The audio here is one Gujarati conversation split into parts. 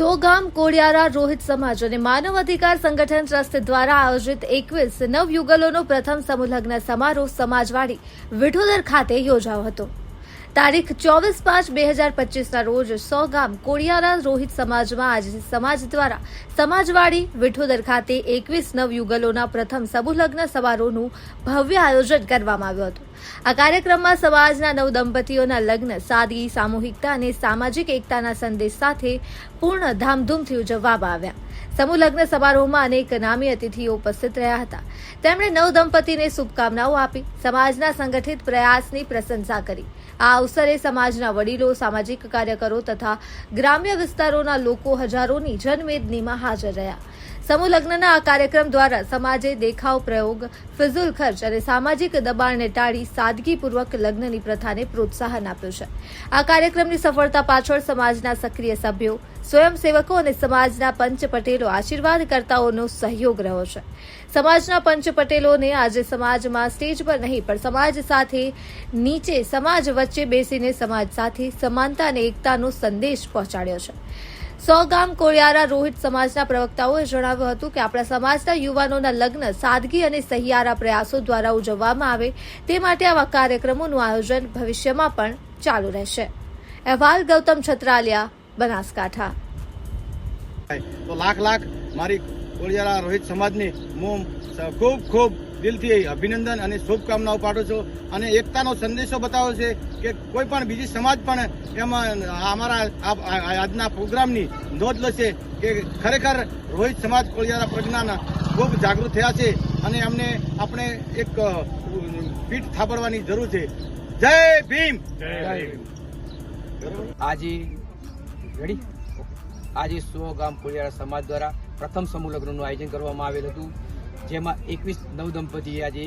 સોગામ કોડિયારા રોહિત સમાજ અને માનવ અધિકાર સંગઠન ટ્રસ્ટ દ્વારા આયોજિત 21 નવયુગલોનો પ્રથમ સમૂહલગ્ન સમારોહ સમાજવાડી વિઠોદર ખાતે યોજાયો હતો। તારીખ 24/5/2025ના રોજ સોગામ કોડિયારા રોહિત સમાજમાં આજે સમાજ દ્વારા સમાજવાડી વિઠોદર ખાતે 21 નવયુગલોના પ્રથમ સમૂહલગ્ન સમારોહનું ભવ્ય આયોજન કરવામાં આવ્યું હતું। આ કાર્યક્રમમાં સમાજના નવ દંપતીઓના લગ્ન સાદગી, સામૂહિકતા અને સામાજિક એકતાના સંદેશ સાથે પૂર્ણ ધામધૂમથી ઉજવવામાં આવ્યા। સમૂહ લગ્ન સમારોહમાં અનેક નામી અતિથિઓ ઉપસ્થિત રહ્યા હતા। તેમણે નવ દંપતીને શુભકામનાઓ આપી સમાજના સંગઠિત પ્રયાસની પ્રશંસા કરી। આ અવસરે સમાજના વડીલો, સામાજિક કાર્યકરો તથા ગ્રામ્ય વિસ્તારોના લોકો હજારોની જનમેદનીમાં હાજર રહ્યા। સમૂહ લગ્નના આ કાર્યક્રમ દ્વારા સમાજે દેખાવ પ્રયોગ, ફિઝુલ ખર્ચ અને સામાજિક દબાણને ટાળી સાદગીપૂર્વક લગ્નની પ્રથાને પ્રોત્સાહન આપ્યું છે। આ કાર્યક્રમની સફળતા પાછળ સમાજના સક્રિય સભ્યો, સ્વયંસેવકો અને સમાજના પંચ પટેલો આશીર્વાદકર્તાઓનો સહયોગ રહ્યો છે। સમાજના પંચ પટેલોને આજે સમાજમાં સ્ટેજ પર નહીં પણ સમાજ સાથે નીચે સમાજ વચ્ચે બેસીને સમાજ સાથે સમાનતા અને એકતાનો સંદેશ પહોંચાડ્યો છે। સોગામ કોડિયારા રોહિત સમાજના પ્રવક્તાઓએ જણાવ્યું હતું કે આપણા સમાજના યુવાનોના લગ્ન સાદગી અને સહિયારા પ્રયાસો દ્વારા ઉજવવામાં આવે તે માટે આવા કાર્યક્રમોનું આયોજન ભવિષ્યમાં પણ ચાલુ રહેશે। અહેવાલ ગૌતમ છત્રાલિયા, બનાસકાંઠા। તો લાખ મારી કોડિયારા રોહિત સમાજની હું ખૂબ દિલથી અભિનંદન અને શુભકામનાઓ પાઠવું છું અને એકતાનો સંદેશો બતાવ્યો છે કે કોઈ પણ બીજી સમાજ પણ એમાં અમારા આજના પ્રોગ્રામની નોંધ લેશે કે ખરેખર રોહિત સમાજ કોડિયારા પ્રજ્ઞાના ખૂબ જાગૃત થયા છે અને અમને આપણે એક પીઠ થાબડવાની જરૂર છે। જય ભીમ। આજે સોગામ કોડિયારા સમાજ દ્વારા પ્રથમ સમૂહ લગ્નનું આયોજન કરવામાં આવેલ હતું, જેમાં 21 નવદંપતીએ આજે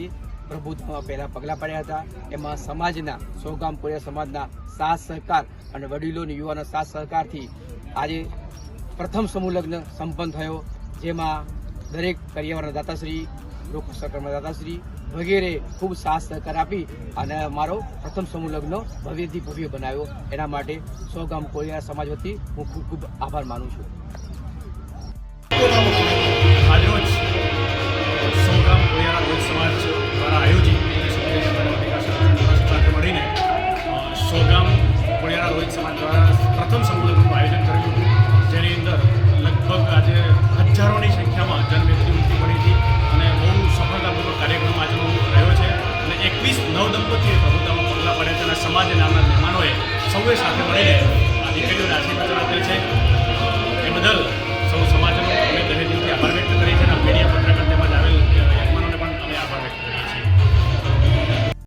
પ્રભુત્વમાં પહેલા પગલાં પાડ્યા હતા। એમાં સમાજના સોગામ કોડિયારા સમાજના સાથ સહકાર અને વડીલોની યુવાના સાથ સહકારથી આજે પ્રથમ સમૂહ લગ્ન સંપન્ન થયો, જેમાં દરેક કરિયાવરના દાતાશ્રી, લોક સહકારના દાતાશ્રી વગેરે ખૂબ સાથ સહકાર આપી અને અમારો પ્રથમ સમૂહ લગ્ન ભવ્યથી ભવ્ય બનાવ્યો। એના માટે સોગામ કોડિયારા સમાજ વતી હું ખૂબ આભાર માનું છું। આજરોજ સોગામ કોડિયારા રોહિત સમાજ દ્વારા આયોજિત સાથે મળીને સોગામ કોડિયારા રોહિત સમાજ દ્વારા પ્રથમ સમૂહ લગ્નનું આયોજન કર્યું હતું, જેની અંદર લગભગ આજે હજારોની સંખ્યામાં જનમેદની ઉમટી પડી હતી અને બહુ સફળતાપૂર્વક કાર્યક્રમ આજનો રહ્યો છે અને 21 નવદંપતીએ પ્રભુતામાં પગલાં પાડ્યા છે અને સમાજ નામના મહેમાનોએ સૌએ સાથે મળીને આ દીકરીઓને આશીર્વાદ આપેલ છે।